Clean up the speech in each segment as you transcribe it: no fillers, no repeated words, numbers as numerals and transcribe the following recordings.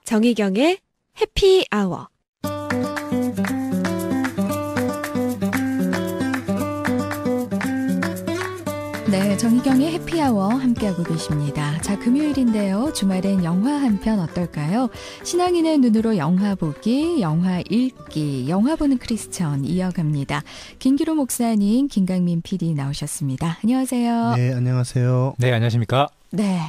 정희경의 해피아워. 네, 정희경의 해피아워 함께하고 계십니다. 자, 금요일인데요. 주말엔 영화 한 편 어떨까요? 신앙인의 눈으로 영화 보기, 영화 읽기, 영화 보는 크리스천 이어갑니다. 김기로 목사님, 김강민 PD 나오셨습니다. 안녕하세요. 네, 안녕하세요. 네, 안녕하십니까? 네,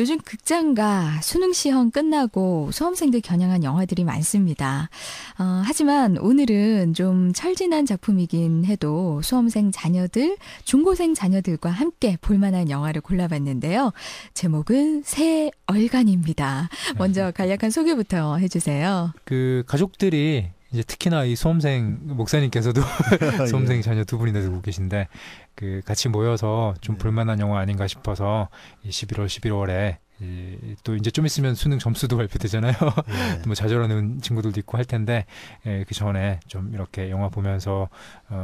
요즘 극장가 수능 시험 끝나고 수험생들 겨냥한 영화들이 많습니다. 하지만 오늘은 좀 철진한 작품이긴 해도 수험생 자녀들, 중고생 자녀들과 함께 볼만한 영화를 골라봤는데요. 제목은 새 얼간입니다. 먼저 간략한 소개부터 해주세요. 그 가족들이 이제 특히나 이 수험생 목사님께서도 수험생 자녀 두 분이나 두고 계신데 그 같이 모여서 좀 볼만한 영화 아닌가 싶어서 이 11월, 12월에 또 이제 좀 있으면 수능 점수도 발표되잖아요. 뭐 좌절하는 친구들도 있고 할 텐데 그 전에 좀 이렇게 영화 보면서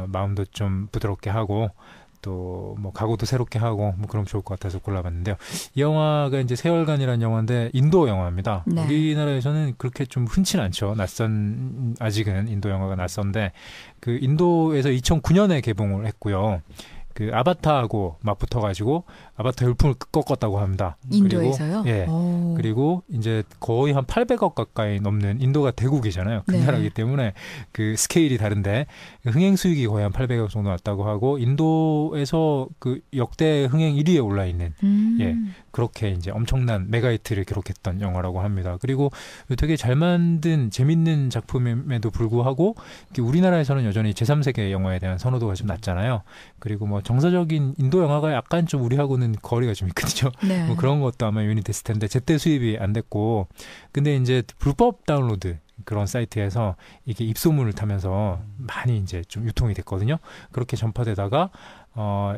마음도 좀 부드럽게 하고 또 뭐 각오도 새롭게 하고 뭐 그럼 좋을 것 같아서 골라봤는데요. 이 영화가 이제 세월간이라는 영화인데 인도 영화입니다. 네. 우리나라에서는 그렇게 좀 흔치는 않죠. 아직은 인도 영화가 낯선데 그 인도에서 2009년에 개봉을 했고요. 그 아바타하고 맞붙어가지고 아바타 열풍을 꺾었다고 합니다. 인도에서요? 그리고, 예. 그리고 이제 거의 한 800억 가까이 넘는 인도가 대국이잖아요. 큰 나라이기 때문에 그 스케일이 다른데 흥행 수익이 거의 한 800억 정도 났다고 하고 인도에서 그 역대 흥행 1위에 올라 있는 예. 그렇게 이제 엄청난 메가히트를 기록했던 영화라고 합니다. 그리고 되게 잘 만든 재밌는 작품임에도 불구하고 우리나라에서는 여전히 제3세계 영화에 대한 선호도가 좀 낮잖아요. 그리고 뭐 정서적인 인도 영화가 약간 좀 우리하고는 거리가 좀 있거든요. 네. 뭐 그런 것도 아마 요인이 됐을 텐데 제때 수입이 안 됐고 근데 이제 불법 다운로드 그런 사이트에서 이게 입소문을 타면서 많이 이제 좀 유통이 됐거든요. 그렇게 전파되다가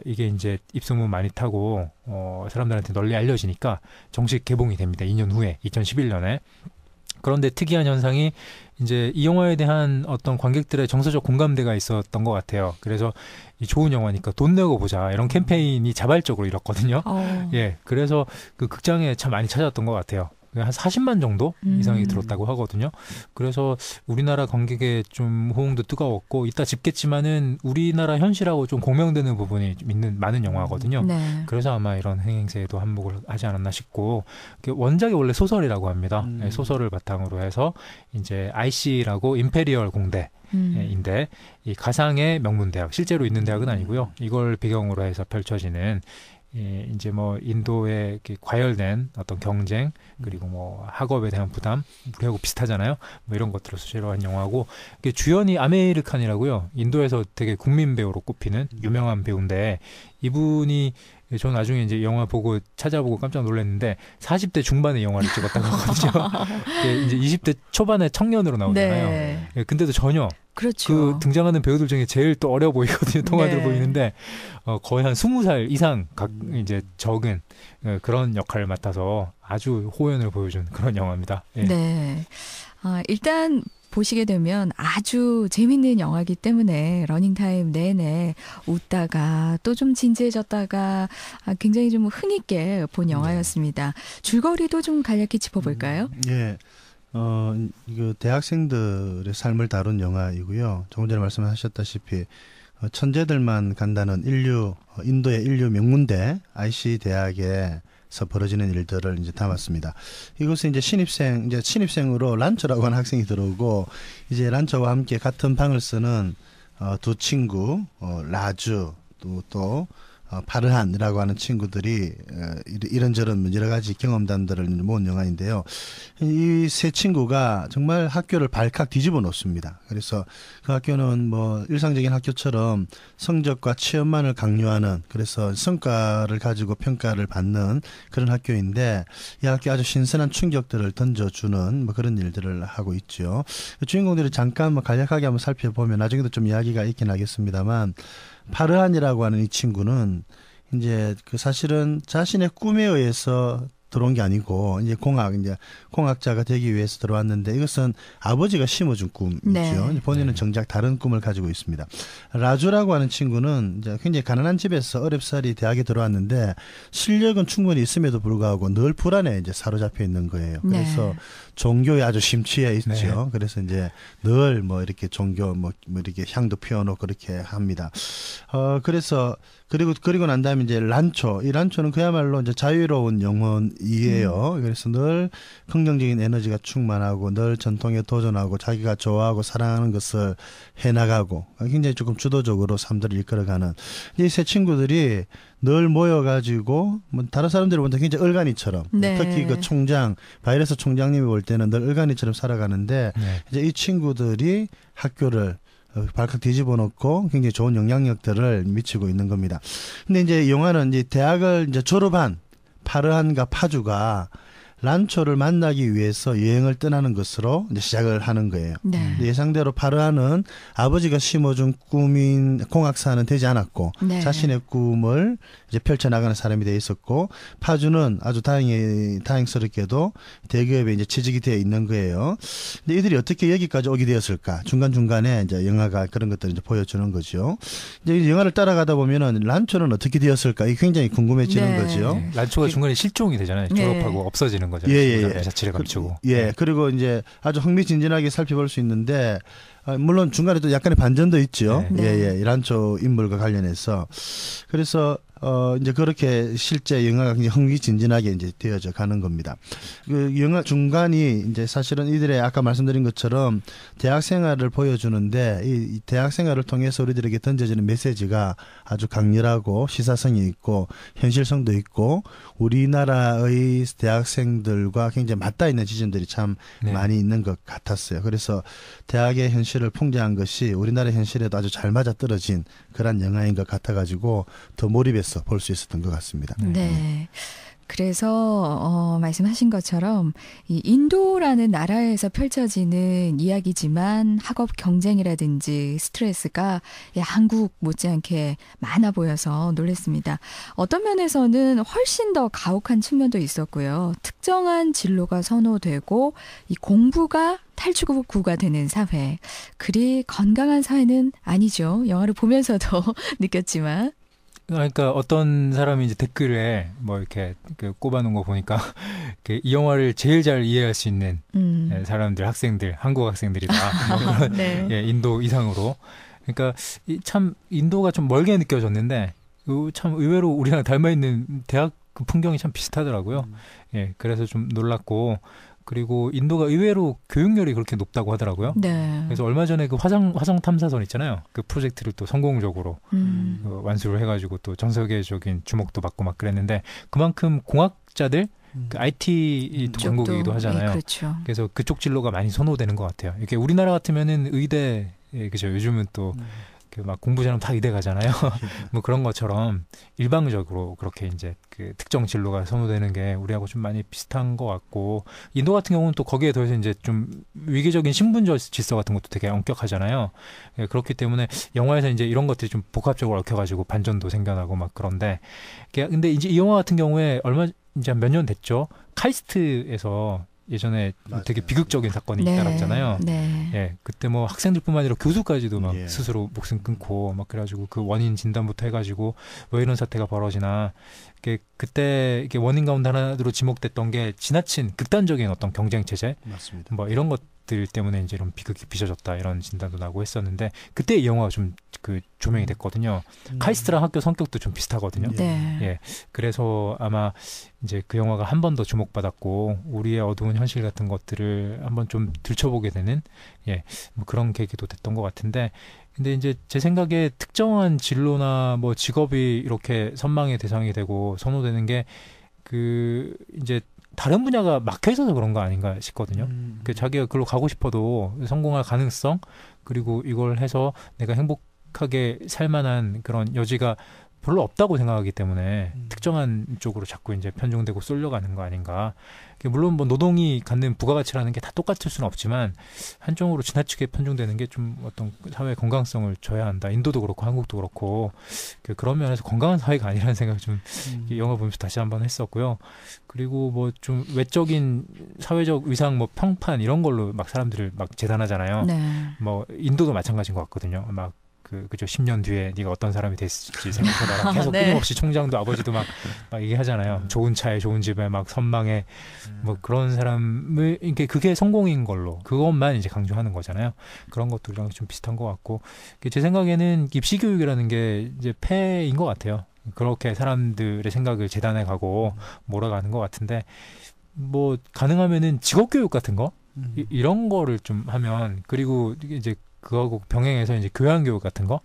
이게 이제 입소문 많이 타고 사람들한테 널리 알려지니까 정식 개봉이 됩니다. 2년 후에 2011년에. 그런데 특이한 현상이 이제 이 영화에 대한 어떤 관객들의 정서적 공감대가 있었던 것 같아요. 그래서 이 좋은 영화니까 돈 내고 보자 이런 캠페인이 자발적으로 일었거든요. 예, 그래서 그 극장에 참 많이 찾아왔던 것 같아요. 한 40만 정도 이상이 들었다고 하거든요. 그래서 우리나라 관객의 좀 호응도 뜨거웠고 이따 짚겠지만은 우리나라 현실하고 좀 공명되는 부분이 좀 있는 많은 영화거든요. 네. 그래서 아마 이런 행행세에도 한몫을 하지 않았나 싶고 원작이 원래 소설이라고 합니다. 소설을 바탕으로 해서 이제 IC라고 임페리얼 공대 인데 이 가상의 명문대학 실제로 있는 대학은 아니고요. 이걸 배경으로 해서 펼쳐지는 이제 뭐 인도의 과열된 어떤 경쟁 그리고 뭐 학업에 대한 부담 우리하고 비슷하잖아요. 뭐 이런 것들을 소재로 한 영화고 주연이 아메이르 칸이라고요. 인도에서 되게 국민 배우로 꼽히는 유명한 배우인데 이분이 저 나중에 이제 영화 보고 찾아보고 깜짝 놀랐는데 40대 중반의 영화를 찍었다고 하거든요. 이제 20대 초반의 청년으로 나오잖아요. 네. 근데도 전혀 그렇죠. 그 등장하는 배우들 중에 제일 또 어려 보이거든요. 통화들 보이는데 거의 한 20살 이상 이제 적은 그런 역할을 맡아서 아주 호연을 보여준 그런 영화입니다. 예. 네. 일단 보시게 되면 아주 재밌는 영화이기 때문에 러닝타임 내내 웃다가 또 좀 진지해졌다가 굉장히 좀 흥있게 본 영화였습니다. 줄거리도 좀 간략히 짚어볼까요? 예. 이거 대학생들의 삶을 다룬 영화이고요. 조금 전에 말씀하셨다시피 천재들만 간다는 인도의 인류 명문대 IC 대학에서 벌어지는 일들을 이제 담았습니다. 이곳에 이제 신입생으로 란처라고 하는 학생이 들어오고 이제 란처와 함께 같은 방을 쓰는 두 친구 라주 또 파르한이라고 하는 친구들이 이런저런 여러 가지 경험담들을 모은 영화인데요. 이 세 친구가 정말 학교를 발칵 뒤집어 놓습니다. 그래서 그 학교는 뭐 일상적인 학교처럼 성적과 취업만을 강요하는 그래서 성과를 가지고 평가를 받는 그런 학교인데 이 학교 아주 신선한 충격들을 던져주는 뭐 그런 일들을 하고 있죠. 주인공들이 잠깐 뭐 간략하게 한번 살펴보면 나중에도 좀 이야기가 있긴 하겠습니다만 파르한이라고 하는 이 친구는 이제 그 사실은 자신의 꿈에 의해서 들어온 게 아니고 이제 공학자가 되기 위해서 들어왔는데 이것은 아버지가 심어준 꿈이죠. 네. 본인은 정작 다른 꿈을 가지고 있습니다. 라주라고 하는 친구는 이제 굉장히 가난한 집에서 어렵사리 대학에 들어왔는데 실력은 충분히 있음에도 불구하고 늘 불안에 이제 사로잡혀 있는 거예요. 그래서 네. 종교에 아주 심취해 있죠. 네. 그래서 이제 늘 뭐 이렇게 종교 뭐 이렇게 향도 피워놓고 그렇게 합니다. 그래서 그리고 난 다음에 이제 이 란초는 그야말로 이제 자유로운 영혼이에요. 그래서 늘 긍정적인 에너지가 충만하고 늘 전통에 도전하고 자기가 좋아하고 사랑하는 것을 해나가고 굉장히 조금 주도적으로 삶들을 이끌어가는 이 세 친구들이 늘 모여가지고 뭐 다른 사람들을 보면 굉장히 얼간이처럼 네. 특히 그 바이러스 총장님이 볼 때는 늘 얼간이처럼 살아가는데 네. 이제 이 친구들이 학교를 발칵 뒤집어 놓고 굉장히 좋은 영향력들을 미치고 있는 겁니다. 근데 이제 영화는 이제 대학을 이제 졸업한 파르한과 파주가 란초를 만나기 위해서 여행을 떠나는 것으로 이제 시작을 하는 거예요. 네. 근데 예상대로 파르한은 아버지가 심어준 꿈인 공학사는 되지 않았고 네. 자신의 꿈을 이제 펼쳐나가는 사람이 돼 있었고 파주는 아주 다행스럽게도 대기업에 이제 취직이 되어 있는 거예요. 근데 이들이 어떻게 여기까지 오게 되었을까? 중간중간에 이제 영화가 그런 것들을 이제 보여주는 거죠. 이제 이 영화를 따라가다 보면은 란초는 어떻게 되었을까? 이게 굉장히 궁금해지는 네. 거죠. 네. 란초가 중간에 실종이 되잖아요. 네. 졸업하고 없어지는 거죠. 예. 자취를 감추고. 예. 그리고 이제 아주 흥미진진하게 살펴볼 수 있는데 물론 중간에 또 약간의 반전도 있죠. 네. 예. 란초 인물과 관련해서. 그래서 이제 그렇게 실제 영화가 굉장히 흥미진진하게 이제 되어져 가는 겁니다. 그 영화 중간이 이제 사실은 이들의 아까 말씀드린 것처럼 대학 생활을 보여주는데 이 대학 생활을 통해서 우리들에게 던져지는 메시지가 아주 강렬하고 시사성이 있고 현실성도 있고 우리나라의 대학생들과 굉장히 맞닿아 있는 지점들이 참 네. 많이 있는 것 같았어요. 그래서 대학의 현실을 풍자한 것이 우리나라 현실에도 아주 잘 맞아떨어진 그런 영화인 것 같아가지고 더 몰입해서 볼 수 있었던 것 같습니다. 네. 그래서 말씀하신 것처럼 이 인도라는 나라에서 펼쳐지는 이야기지만 학업 경쟁이라든지 스트레스가 한국 못지않게 많아 보여서 놀랐습니다. 어떤 면에서는 훨씬 더 가혹한 측면도 있었고요. 특정한 진로가 선호되고 이 공부가 탈출구가 되는 사회. 그리 건강한 사회는 아니죠. 영화를 보면서도 느꼈지만. 그러니까 어떤 사람이 이제 댓글에 뭐 이렇게 꼽아놓은 거 보니까 이 영화를 제일 잘 이해할 수 있는 사람들, 학생들, 한국 학생들이다. 뭐 그런 네. 예, 인도 이상으로. 그러니까 참 인도가 좀 멀게 느껴졌는데 참 의외로 우리랑 닮아 있는 대학 그 풍경이 참 비슷하더라고요. 예, 그래서 좀 놀랐고. 그리고 인도가 의외로 교육열이 그렇게 높다고 하더라고요. 네. 그래서 얼마 전에 그 화성 탐사선 있잖아요. 그 프로젝트를 또 성공적으로 완수를 해가지고 또 전 세계적인 주목도 받고 막 그랬는데 그만큼 공학자들 그 IT 전공이기도 하잖아요. 네, 그렇죠. 그래서 그쪽 진로가 많이 선호되는 것 같아요. 이렇게 우리나라 같으면은 의대, 그죠. 요즘은 또 막 공부 잘하면 다 의대 가잖아요. 뭐 그런 것처럼 일방적으로 그렇게 이제 그 특정 진로가 선호되는 게 우리하고 좀 많이 비슷한 것 같고 인도 같은 경우는 또 거기에 더해서 이제 좀 위계적인 신분 질서 같은 것도 되게 엄격하잖아요. 예, 그렇기 때문에 영화에서 이제 이런 것들이 좀 복합적으로 얽혀가지고 반전도 생겨나고 막 그런데 근데 이제 이 영화 같은 경우에 이제 몇 년 됐죠. 카이스트에서 예전에 맞아요. 되게 비극적인 사건이 네. 잇따랐잖아요. 네. 예, 그때 뭐 학생들뿐만 아니라 교수까지도 막 예. 스스로 목숨 끊고 막 그래가지고 그 원인 진단부터 해가지고 왜 이런 사태가 벌어지나 그때 이렇게 원인 가운데 하나로 지목됐던 게 지나친 극단적인 어떤 경쟁 체제 맞습니다. 뭐 이런 것들 때문에 이제 이런 비극이 빚어졌다 이런 진단도 나고 했었는데 그때 이 영화가 좀 그 조명이 됐거든요. 카이스트랑 학교 성격도 좀 비슷하거든요. 네. 예, 그래서 아마 이제 그 영화가 한 번 더 주목받았고 우리의 어두운 현실 같은 것들을 한번 좀 들춰보게 되는 뭐 그런 계기도 됐던 것 같은데 근데 이제 제 생각에 특정한 진로나 뭐 직업이 이렇게 선망의 대상이 되고 선호되는 게 그 이제 다른 분야가 막혀 있어서 그런 거 아닌가 싶거든요. 그 자기가 그걸로 가고 싶어도 성공할 가능성 그리고 이걸 해서 내가 행복하게 살 만한 그런 여지가 별로 없다고 생각하기 때문에 특정한 쪽으로 자꾸 이제 편중되고 쏠려가는 거 아닌가. 물론 뭐 노동이 갖는 부가가치라는 게 다 똑같을 수는 없지만 한쪽으로 지나치게 편중되는 게 좀 어떤 사회 건강성을 줘야 한다. 인도도 그렇고 한국도 그렇고 그런 면에서 건강한 사회가 아니라는 생각 좀 영화 보면서 다시 한번 했었고요. 그리고 뭐 좀 외적인 사회적 위상 뭐 평판 이런 걸로 막 사람들을 막 재단하잖아요. 네. 뭐 인도도 마찬가지인 것 같거든요. 막 그죠 10년 뒤에 네가 어떤 사람이 됐을지 생각해봐라. 계속 네. 끊임없이 총장도 아버지도 막 얘기하잖아요. 좋은 차에 좋은 집에 막 선망에 뭐 그런 사람을 이게 그게 성공인 걸로 그것만 이제 강조하는 거잖아요. 그런 것들이랑 좀 비슷한 것 같고 제 생각에는 입시 교육이라는 게 이제 폐인 것 같아요. 그렇게 사람들의 생각을 재단해 가고 몰아가는 것 같은데 뭐 가능하면은 직업 교육 같은 거 이런 거를 좀 하면 그리고 이제 그거하고 병행해서 이제 교양교육 같은 거,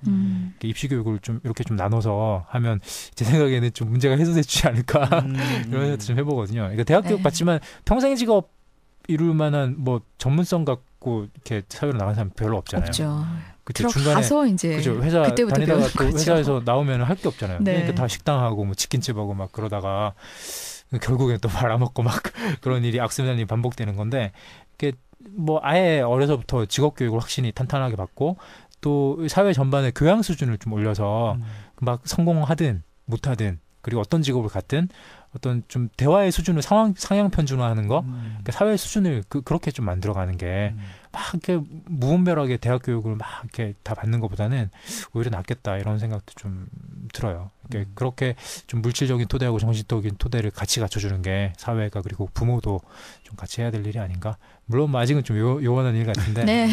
입시교육을 좀 이렇게 좀 나눠서 하면 제 생각에는 좀 문제가 해소되지 않을까 이런 생각도 좀 해보거든요. 그러니까 대학교육 받지만 평생 직업 이룰 만한 뭐 전문성 갖고 이렇게 사회로 나가는 사람 별로 없잖아요. 없죠. 그쵸, 들어가서 이제 그죠, 회사 그때부터 다니다가 또 거죠. 회사에서 나오면 할 게 없잖아요. 네. 그러니까 다 식당하고 뭐 치킨집하고 막 그러다가 결국엔 또 말아먹고 막 그런 일이 악순환이 반복되는 건데 이게 뭐 아예 어려서부터 직업 교육을 확실히 탄탄하게 받고 또 사회 전반의 교양 수준을 좀 올려서 막 성공하든 못하든 그리고 어떤 직업을 갖든 어떤 좀 대화의 수준을 상향 편준화하는 거, 그러니까 사회 수준을 그렇게 좀 만들어가는 게 막 이렇게 무분별하게 대학 교육을 막 이렇게 다 받는 것보다는 오히려 낫겠다 이런 생각도 좀 들어요. 그러니까 그렇게 좀 물질적인 토대하고 정신적인 토대를 같이 갖춰주는 게 사회가 그리고 부모도 좀 같이 해야 될 일이 아닌가. 물론 뭐 아직은 좀 요원한 일 같은데, 네.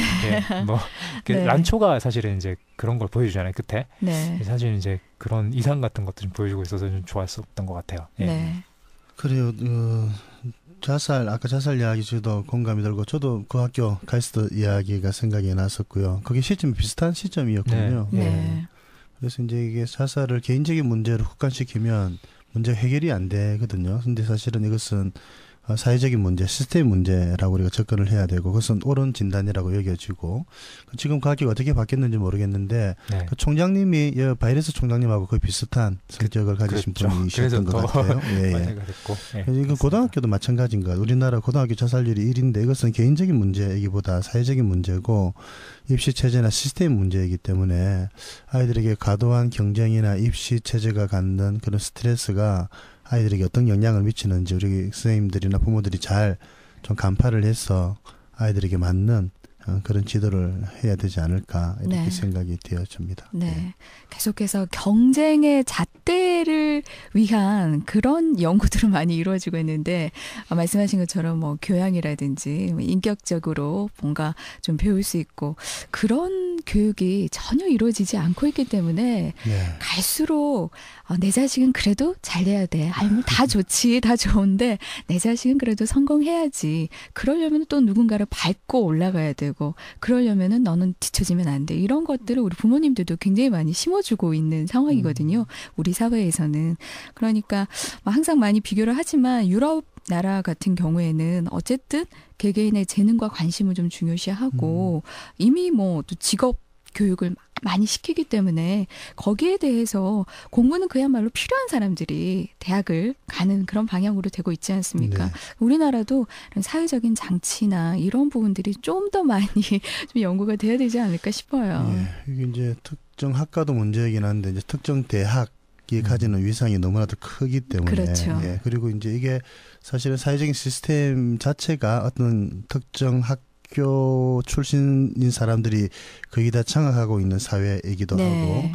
뭐 네. 란초가 사실은 이제 그런 걸 보여주잖아요 끝에. 네. 사실 이제 그런 이상 같은 것도 좀 보여주고 있어서 좀 좋았었던 것 같아요. 예. 네. 그래요. 아까 자살 이야기 저도 공감이 들고 저도 그 학교 카이스트 이야기가 생각이 났었고요. 그게 시점이 비슷한 시점이었거든요. 네. 네. 그래서 이제 이게 자살을 개인적인 문제로 국한시키면 문제 해결이 안 되거든요. 근데 사실은 이것은 사회적인 문제, 시스템 문제라고 우리가 접근을 해야 되고 그것은 옳은 진단이라고 여겨지고 지금 그 학교가 어떻게 바뀌었는지 모르겠는데 네. 그 총장님이 바이러스 총장님하고 거의 비슷한 성격을 가지신 그렇죠. 분이셨던 것 같아요. 예, 예. 예. 이건 고등학교도 마찬가지인 것 같아요. 우리나라 고등학교 자살률이 1인데 이것은 개인적인 문제이기보다 사회적인 문제고 입시 체제나 시스템 문제이기 때문에 아이들에게 과도한 경쟁이나 입시 체제가 갖는 그런 스트레스가 아이들에게 어떤 영향을 미치는지 우리 선생님들이나 부모들이 잘 좀 간파를 해서 아이들에게 맞는 그런 지도를 해야 되지 않을까 이렇게 네. 생각이 되어집니다. 네. 계속해서 경쟁의 잣대를 위한 그런 연구들은 많이 이루어지고 있는데 말씀하신 것처럼 뭐 교양이라든지 뭐 인격적으로 뭔가 좀 배울 수 있고 그런 교육이 전혀 이루어지지 않고 있기 때문에 네. 갈수록 내 자식은 그래도 잘 돼야 돼. 아니, 다 좋지. 다 좋은데 내 자식은 그래도 성공해야지. 그러려면 또 누군가를 밟고 올라가야 되고 그러려면은 너는 뒤처지면 안 돼. 이런 것들을 우리 부모님들도 굉장히 많이 심어주고 있는 상황이거든요. 우리 사회에서는. 그러니까 항상 많이 비교를 하지만 유럽 나라 같은 경우에는 어쨌든 개개인의 재능과 관심을 좀 중요시하고 이미 뭐 또 직업 교육을 많이 시키기 때문에 거기에 대해서 공부는 그야말로 필요한 사람들이 대학을 가는 그런 방향으로 되고 있지 않습니까? 네. 우리나라도 이런 사회적인 장치나 이런 부분들이 좀 더 많이 좀 연구가 돼야 되지 않을까 싶어요. 예, 이게 이제 특정 학과도 문제이긴 한데 이제 특정 대학이 가지는 위상이 너무나도 크기 때문에 그렇죠. 예, 그리고 이제 이게 사실은 사회적인 시스템 자체가 어떤 특정 학교 출신인 사람들이 거의 다 장악하고 있는 사회이기도 네. 하고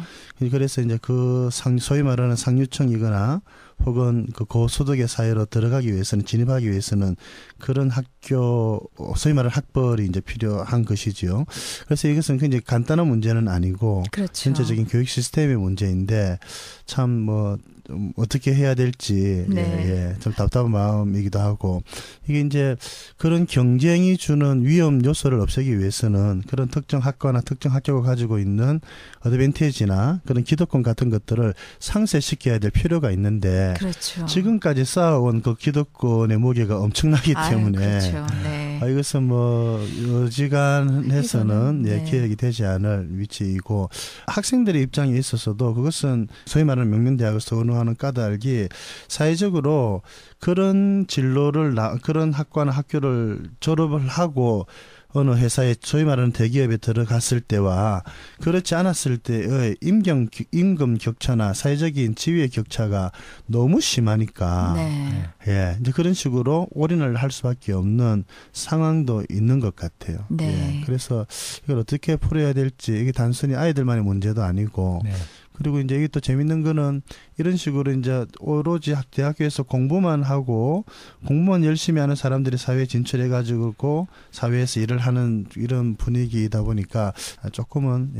그래서 이제 그 소위 말하는 상류층이거나 혹은 그 고소득의 사회로 들어가기 위해서는 진입하기 위해서는 그런 학교 소위 말하는 학벌이 이제 필요한 것이지요. 그래서 이것은 굉장히 간단한 문제는 아니고 그렇죠. 전체적인 교육 시스템의 문제인데 참 뭐 어떻게 해야 될지 네. 예, 좀 답답한 마음이기도 하고 이게 이제 그런 경쟁이 주는 위험 요소를 없애기 위해서는 그런 특정 학과나 특정 학교가 가지고 있는 어드밴티지나 그런 기득권 같은 것들을 상쇄시켜야 될 필요가 있는데 그렇죠. 지금까지 쌓아온 그 기득권의 무게가 엄청나기 때문에 그렇죠. 네. 이것은 뭐 어지간해서는 네. 개혁이 되지 않을 위치이고 학생들의 입장에 있어서도 그것은 소위 말하는 명문대학을 선호하는 까닭이 사회적으로 그런 진로를 그런 학과나 학교를 졸업을 하고 어느 회사에 소위 말하는 대기업에 들어갔을 때와 그렇지 않았을 때의 임금 격차나 사회적인 지위의 격차가 너무 심하니까 네. 예, 이제 그런 식으로 올인을 할 수밖에 없는 상황도 있는 것 같아요. 네. 예, 그래서 이걸 어떻게 풀어야 될지 이게 단순히 아이들만의 문제도 아니고 네. 그리고 이제 이게 또 재밌는 거는 이런 식으로 이제 오로지 대학교에서 공부만 하고 공부만 열심히 하는 사람들이 사회에 진출해가지고 사회에서 일을 하는 이런 분위기이다 보니까 조금은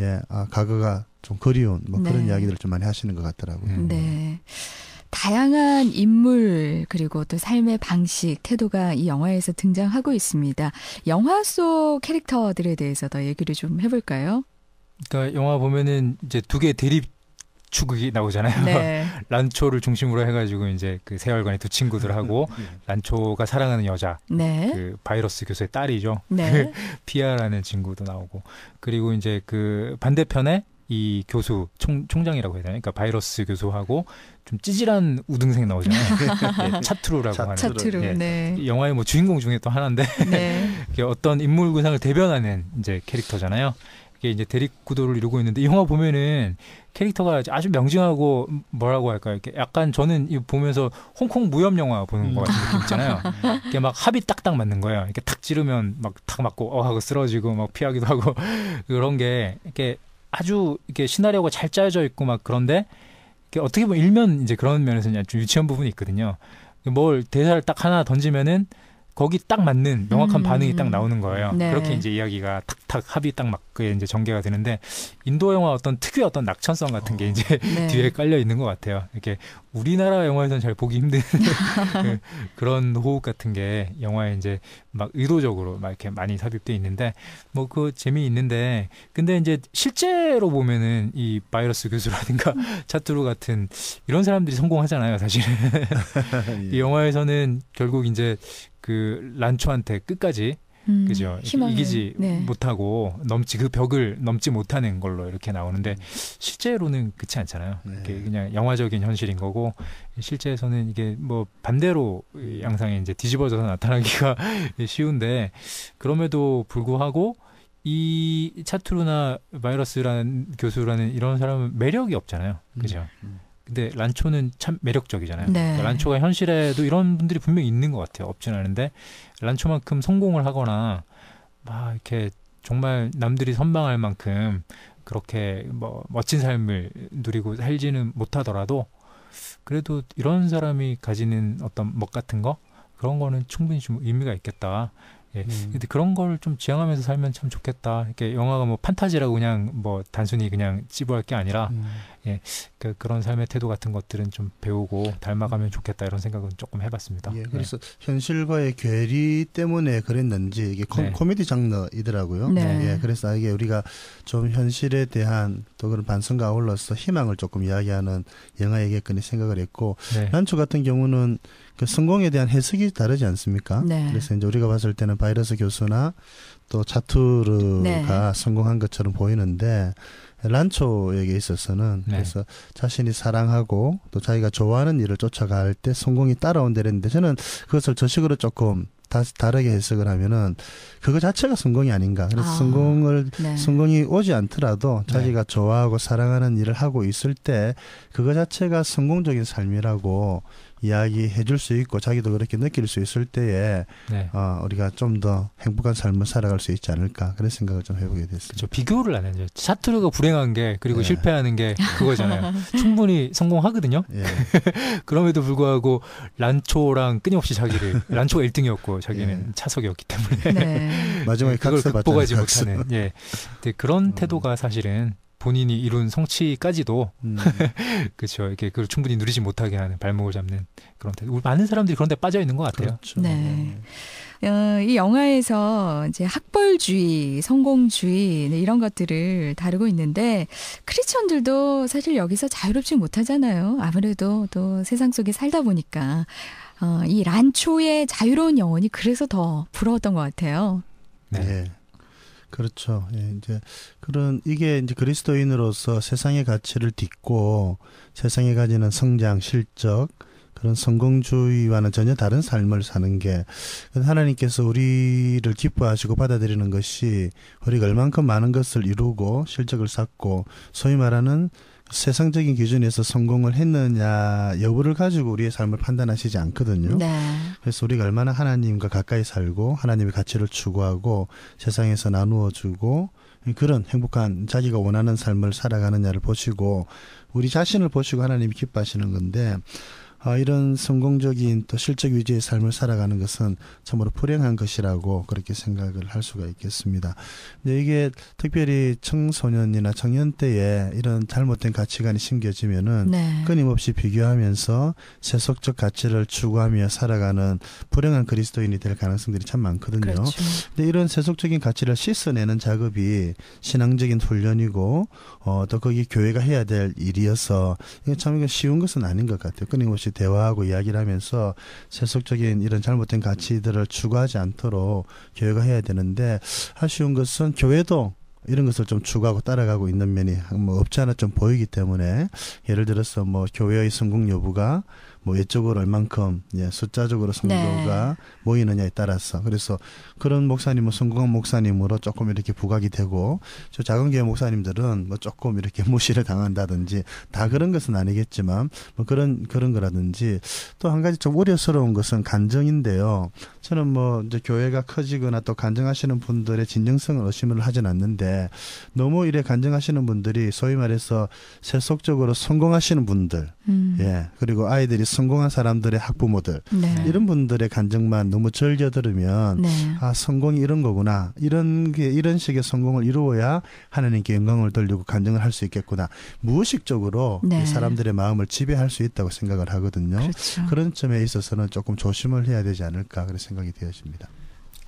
과거가 좀 그리운 뭐 그런 네. 이야기들을 좀 많이 하시는 것 같더라고요. 네. 다양한 인물 그리고 또 삶의 방식, 태도가 이 영화에서 등장하고 있습니다. 영화 속 캐릭터들에 대해서 더 얘기를 좀 해볼까요? 그러니까 영화 보면은 이제 두 개의 대립 축이 나오잖아요. 네. 란초를 중심으로 해가지고 이제 그 세월간의 두 친구들하고 란초가 사랑하는 여자, 네. 그 바이러스 교수의 딸이죠. 네. 피아라는 친구도 나오고 그리고 이제 그 반대편에 이 교수 총장이라고 해야 되나? 그러니까 바이러스 교수하고 좀 찌질한 우등생 나오잖아요. 예, 차트루라고 하는. 차트루. 예. 네. 이 영화의 뭐 주인공 중에 또 하나인데 네. 이게 어떤 인물 구상을 대변하는 이제 캐릭터잖아요. 이게 이제 대립 구도를 이루고 있는데 이 영화 보면은 캐릭터가 아주 명징하고 뭐라고 할까요? 이렇게 약간 저는 이 보면서 홍콩 무협 영화 보는 것 같은 느낌 있잖아요. 이게 막 합이 딱딱 맞는 거예요. 이렇게 탁 찌르면 막 탁 맞고 하고 쓰러지고 막 피하기도 하고 그런 게 이렇게 아주 이렇게 시나리오가 잘 짜여져 있고 막 그런데 이렇게 어떻게 보면 일면 이제 그런 면에서는 좀 유치한 부분이 있거든요. 뭘 대사를 딱 하나 던지면은 거기 딱 맞는 명확한 반응이 딱 나오는 거예요. 네. 그렇게 이제 이야기가 탁탁 합이 딱 맞게 이제 전개가 되는데 인도 영화 어떤 특유의 어떤 낙천성 같은 게 이제 네. 뒤에 깔려 있는 것 같아요. 이렇게 우리나라 영화에서는 잘 보기 힘든 그런 호흡 같은 게 영화에 이제 막 의도적으로 막 이렇게 많이 삽입돼 있는데 뭐 그 재미있는데 근데 이제 실제로 보면은 이 바이러스 교수라든가 차투루 같은 이런 사람들이 성공하잖아요, 사실은. 이 영화에서는 결국 이제 그 란초한테 끝까지 그죠 희망을. 이기지 네. 못하고 그 벽을 넘지 못하는 걸로 이렇게 나오는데 실제로는 그렇지 않잖아요. 네. 이게 그냥 영화적인 현실인 거고 실제에서는 이게 뭐 반대로 양상에 이제 뒤집어져서 나타나기가 쉬운데 그럼에도 불구하고 이 차투루나 바이러스라는 교수라는 이런 사람은 매력이 없잖아요. 그죠? 근데 란초는 참 매력적이잖아요. 네. 그러니까 란초가 현실에도 이런 분들이 분명히 있는 것 같아요. 없지는 않은데 란초만큼 성공을 하거나 막 이렇게 정말 남들이 선망할 만큼 그렇게 뭐 멋진 삶을 누리고 살지는 못하더라도 그래도 이런 사람이 가지는 어떤 멋 같은 거 그런 거는 충분히 좀 의미가 있겠다. 예. 근데 그런 걸 좀 지향하면서 살면 참 좋겠다. 이렇게 영화가 뭐 판타지라고 그냥 뭐 단순히 그냥 찌부할 게 아니라 예. 그런 삶의 태도 같은 것들은 좀 배우고 닮아가면 좋겠다 이런 생각은 조금 해봤습니다. 예, 그래서 현실과의 괴리 때문에 그랬는지 이게 네. 코미디 장르이더라고요. 네. 예, 그래서 이게 우리가 좀 현실에 대한 또 그런 반성과 아울러서 희망을 조금 이야기하는 영화이겠거니 생각을 했고 네. 란초 같은 경우는 그 성공에 대한 해석이 다르지 않습니까? 네. 그래서 이제 우리가 봤을 때는 바이러스 교수나 또 차투르가 네. 성공한 것처럼 보이는데 란초에게 있어서는 네. 그래서 자신이 사랑하고 또 자기가 좋아하는 일을 쫓아갈 때 성공이 따라온다는데 저는 그것을 저식으로 조금 다르게 해석을 하면은 그거 자체가 성공이 아닌가. 그래서 네. 성공이 오지 않더라도 자기가 좋아하고 사랑하는 일을 하고 있을 때 그거 자체가 성공적인 삶이라고 이야기해 줄 수 있고 자기도 그렇게 느낄 수 있을 때에 네. 우리가 좀 더 행복한 삶을 살아갈 수 있지 않을까 그런 생각을 좀 해보게 됐습니다. 그렇죠. 비교를 안 하죠. 차투르가 불행한 게 그리고 네. 실패하는 게 그거잖아요. 충분히 성공하거든요. 예. 그럼에도 불구하고 란초랑 끊임없이 란초가 1등이었고 자기는 차석이었기 때문에 네. 마지막에 그걸 각서 극복하지 받잖아요, 못하는. 예. 근데 그런 태도가 사실은 본인이 이룬 성취까지도 그렇죠. 이렇게 그걸 충분히 누리지 못하게 하는 발목을 잡는 그런 태도. 우리 많은 사람들이 그런 데 빠져 있는 것 같아요. 그렇죠. 네. 이 영화에서 이제 학벌주의, 성공주의 네, 이런 것들을 다루고 있는데 크리스천들도 사실 여기서 자유롭지 못하잖아요. 아무래도 또 세상 속에 살다 보니까 이 란초의 자유로운 영혼이 그래서 더 부러웠던 것 같아요. 네. 예. 그렇죠. 예, 이제 이게 이제 그리스도인으로서 세상의 가치를 딛고 세상에 가지는 성장, 실적, 그런 성공주의와는 전혀 다른 삶을 사는 게 하나님께서 우리를 기뻐하시고 받아들이는 것이 우리가 얼만큼 많은 것을 이루고 실적을 쌓고 소위 말하는 세상적인 기준에서 성공을 했느냐 여부를 가지고 우리의 삶을 판단하시지 않거든요. 네. 그래서 우리가 얼마나 하나님과 가까이 살고 하나님의 가치를 추구하고 세상에서 나누어 주고 그런 행복한 자기가 원하는 삶을 살아가느냐를 보시고 우리 자신을 보시고 하나님이 기뻐하시는 건데 이런 성공적인 또 실적 위주의 삶을 살아가는 것은 참으로 불행한 것이라고 그렇게 생각을 할 수가 있겠습니다. 근데 이게 특별히 청소년이나 청년 때에 이런 잘못된 가치관이 심겨지면은 네. 끊임없이 비교하면서 세속적 가치를 추구하며 살아가는 불행한 그리스도인이 될 가능성들이 참 많거든요. 그렇죠. 근데 이런 세속적인 가치를 씻어내는 작업이 신앙적인 훈련이고 또 거기 교회가 해야 될 일이어서 이게 참 이거 쉬운 것은 아닌 것 같아요. 끊임없이 대화하고 이야기를 하면서 세속적인 이런 잘못된 가치들을 추구하지 않도록 교회가 해야 되는데 아쉬운 것은 교회도 이런 것을 좀 추구하고 따라가고 있는 면이 뭐 없지 않아 좀 보이기 때문에 예를 들어서 뭐 교회의 성공 여부가 뭐 외적으로 얼만큼 숫자적으로 성도가 모이느냐에 따라서 그래서 그런 목사님은 성공한 목사님으로 조금 이렇게 부각이 되고 저 작은 교회 목사님들은 뭐 조금 이렇게 무시를 당한다든지 다 그런 것은 아니겠지만 뭐 그런 거라든지 또 한 가지 좀 우려스러운 것은 간증인데요. 저는 뭐 이제 교회가 커지거나 또 간증하시는 분들의 진정성을 의심을 하진 않는데 너무 이래 간증하시는 분들이 소위 말해서 세속적으로 성공하시는 분들 그리고 아이들이 성공한 사람들의 학부모들 네. 이런 분들의 간증만 너무 절겨 들으면 네. 성공이 이런 거구나 이런 식의 성공을 이루어야 하나님께 영광을 돌리고 간증을 할 수 있겠구나 무의식적으로 네. 이 사람들의 마음을 지배할 수 있다고 생각을 하거든요. 그렇죠. 그런 점에 있어서는 조금 조심을 해야 되지 않을까 그런 생각이 되어집니다.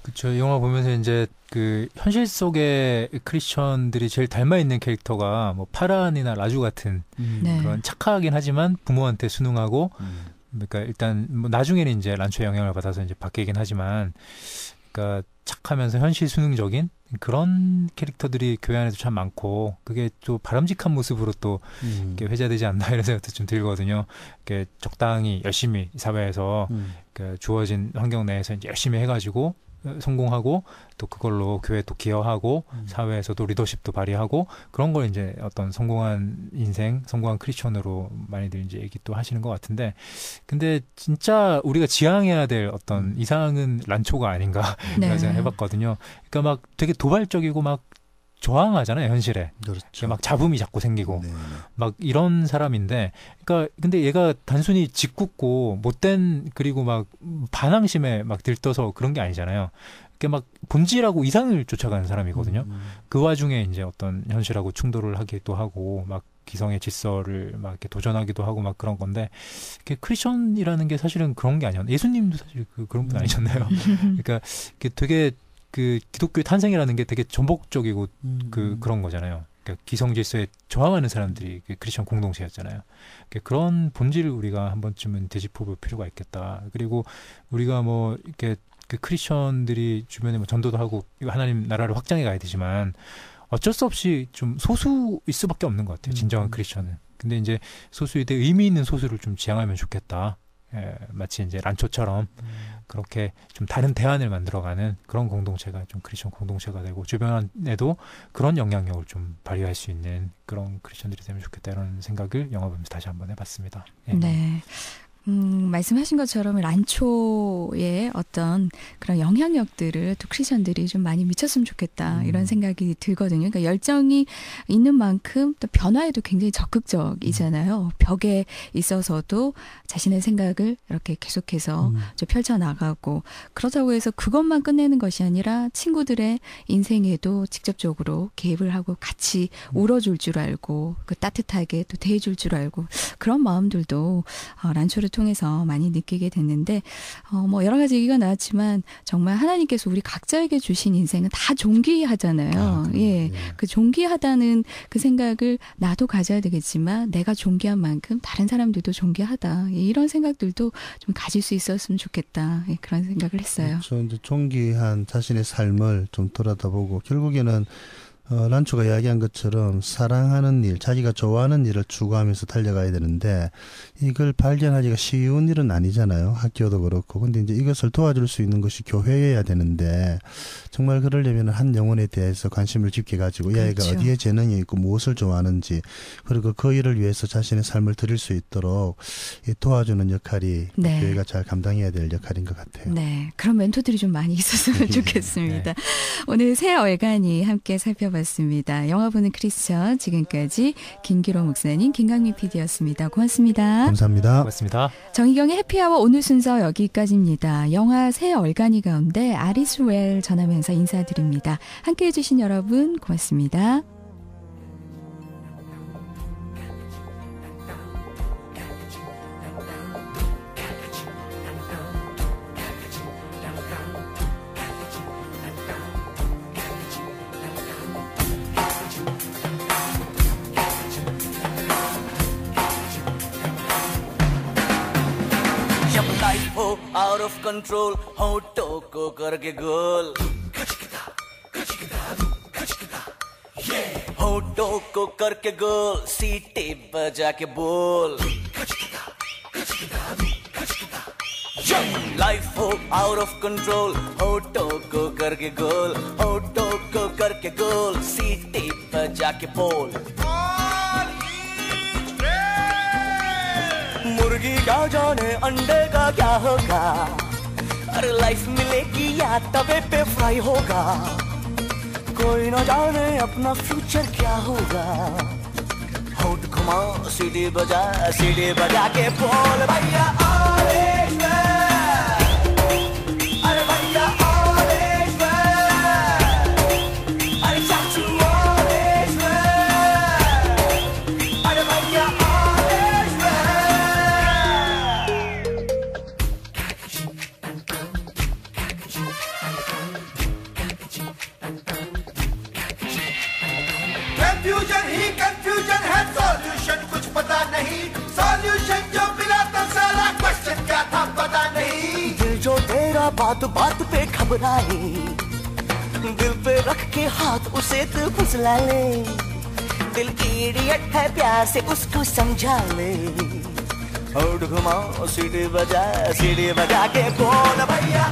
그렇죠. 영화 보면서 이제 그 현실 속의 크리스천들이 제일 닮아 있는 캐릭터가 뭐 파란이나 라주 같은 네. 그런 착하긴 하지만 부모한테 순응하고 그러니까 일단 뭐 나중에는 이제 란초의 영향을 받아서 이제 바뀌긴 하지만 그러니까 착하면서 현실 순응적인 그런 캐릭터들이 교회 안에도 참 많고 그게 또 바람직한 모습으로 또 이렇게 회자되지 않나 이런 생각도 좀 들거든요. 이렇게 적당히 열심히 사회에서 그러니까 주어진 환경 내에서 이제 열심히 해가지고 성공하고 또 그걸로 교회에 또 기여하고 사회에서도 리더십도 발휘하고 그런 걸 이제 어떤 성공한 인생, 성공한 크리스천으로 많이들 이제 얘기 또 하시는 것 같은데 근데 진짜 우리가 지향해야 될 어떤 이상은 란초가 아닌가 이런 생각 해봤거든요. 그러니까 막 되게 도발적이고 막 저항하잖아요, 현실에. 그렇죠. 막 잡음이 자꾸 생기고 막 이런 사람인데 그러니까 근데 얘가 단순히 짓궂고 못된 그리고 막 반항심에 막 들떠서 그런 게 아니잖아요. 이렇게 막 본질하고 이상을 쫓아가는 사람이거든요. 그 와중에 이제 어떤 현실하고 충돌을 하기도 하고 막 기성의 질서를 막 이렇게 도전하기도 하고 막 그런 건데 크리스천이라는 게 사실은 그런 게 아니었나. 예수님도 사실 그런 분 아니셨나요? 그러니까 되게 그 기독교의 탄생이라는 게 되게 전복적이고 그런 거잖아요. 그러니까 기성 질서에 저항하는 사람들이 크리스천 공동체였잖아요. 그런 본질을 우리가 한 번쯤은 되짚어볼 필요가 있겠다. 그리고 우리가 뭐 이렇게 그 크리스천들이 주변에 뭐 전도도 하고 하나님 나라를 확장해 가야 되지만 어쩔 수 없이 좀 소수일 수밖에 없는 것 같아요. 진정한 크리스천은. 근데 이제 소수일 때 의미 있는 소수를 좀 지향하면 좋겠다. 마치 이제 란초처럼 그렇게 좀 다른 대안을 만들어가는 그런 공동체가 좀 크리스천 공동체가 되고 주변에도 그런 영향력을 좀 발휘할 수 있는 그런 크리스천들이 되면 좋겠다 이런 생각을 영화 보면서 다시 한번 해봤습니다. 네. 말씀하신 것처럼 란초의 어떤 그런 영향력들을 또 크리스천들이 좀 많이 미쳤으면 좋겠다 이런 생각이 들거든요. 그러니까 열정이 있는 만큼 또 변화에도 굉장히 적극적이잖아요. 벽에 있어서도 자신의 생각을 이렇게 계속해서 좀 펼쳐나가고 그렇다고 해서 그것만 끝내는 것이 아니라 친구들의 인생에도 직접적으로 개입을 하고 같이 울어줄 줄 알고 그 따뜻하게 또 대해줄 줄 알고 그런 마음들도 란초를 통해서 많이 느끼게 됐는데 뭐 여러 가지 얘기가 나왔지만 정말 하나님께서 우리 각자에게 주신 인생은 다 존귀하잖아요. 예, 그 존귀하다는 그 생각을 나도 가져야 되겠지만 내가 존귀한 만큼 다른 사람들도 존귀하다. 예, 이런 생각들도 좀 가질 수 있었으면 좋겠다. 예, 그런 생각을 했어요. 그렇죠. 이제 존귀한 자신의 삶을 좀 돌아다보고 결국에는 란초가 이야기한 것처럼 사랑하는 일, 자기가 좋아하는 일을 추구하면서 달려가야 되는데 이걸 발견하기가 쉬운 일은 아니잖아요. 학교도 그렇고. 근데 이제 이것을 도와줄 수 있는 것이 교회여야 되는데 정말 그러려면 한 영혼에 대해서 관심을 깊게 가지고 이 아이가 그렇죠. 어디에 재능이 있고 무엇을 좋아하는지 그리고 그 일을 위해서 자신의 삶을 드릴 수 있도록 이 도와주는 역할이 네. 교회가 잘 감당해야 될 역할인 것 같아요. 네, 그런 멘토들이 좀 많이 있었으면 좋겠습니다. 오늘 새 얼간이 함께 살펴봤습니다. 영화 보는 크리스천 지금까지 김기로 목사님, 김강민 PD였습니다. 고맙습니다. 감사합니다. 고맙습니다. 정희경의 해피아워 오늘 순서 여기까지입니다. 영화 새 얼간이 가운데 아리스웰 전하면서 인사드립니다. 함께해 주신 여러분 고맙습니다. जब लाइफ हो out of control होठों को करके गोल होठों को करके गोल सीटी बजा के बोल जब लाइफ हो आउट ऑफ कंट्रोल होठों को करके गोल होठों को करके गोल सीटी बजा के बोल मुर्गी क्या जाने अंडे का क्या होगा अरे लाइफ मिलेगी या तवे पे फ्राई होगा कोई ना जाने अपना फ्यूचर क्या होगा होठ घुमा सीढ़ी बजा के बोल भैया ऑरेंज मैन अरे भैया ऑरेंज मैन अरे चाचू ऑरेंज मैन अरे भैया ऑरेंज कंफ्यूजन ही कंफ्यूजन है सॉल्यूशन कुछ पता नहीं सॉल्यूशन जो मिला तो सारा क्वेश्चन क्या था पता नहीं दिल जो तेरा बात बात पे घबराए दिल पे रख के हाथ उसे तू फुसला ले दिल इडियट है प्यार से उसको समझा ले होठ घुमाओ सीढ़ी बजा के बोल भैया